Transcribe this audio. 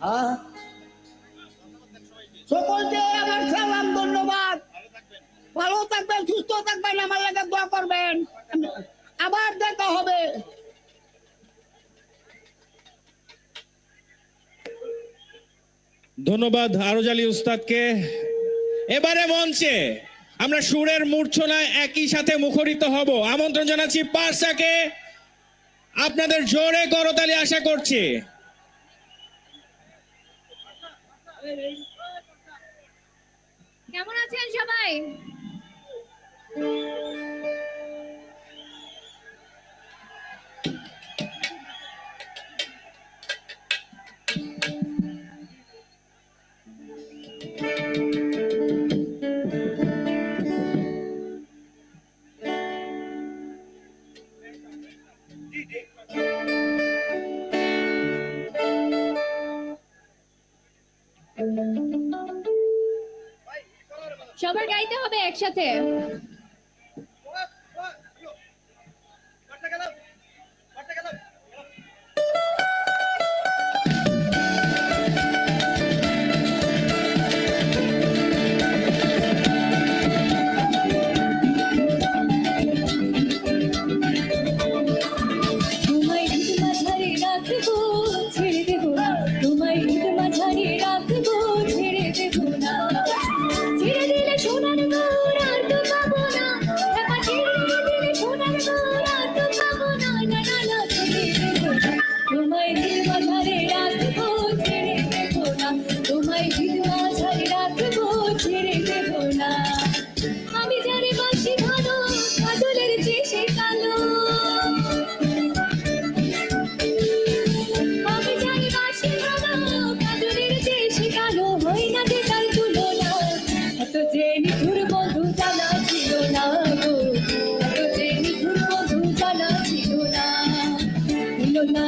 হ্যাঁ, সকলকে আমার সালাম, ধন্যবাদ। ভালো থাকবেন, সুস্থ থাকবেন, আমার লাগে দোয়া করবেন। আবার দেখা হবে। ধন্যবাদ আরজ আলী উস্তাদকে। এবারে মঞ্চে আমরা সুরের মূর্ছনায় একই সাথে মুখরিত হব। আমন্ত্রণ জানাচ্ছি পারসাকে। আপনাদের জোরে করতালি আশা করছি। কেমন আছেন সবাই? সবার গাইতে হবে একসাথে। আমি জানি বাসি ভালো কাজলের চেয়ে কালো, আমি জানি বাসি ভালো কাজলের চেয়ে কালো, হই না যে তার তুলনা। এত যে নিঠুর বন্ধু জানা ছিল না গো, এত যে নিঠুর বন্ধু জানা ছিল না, ছিল না।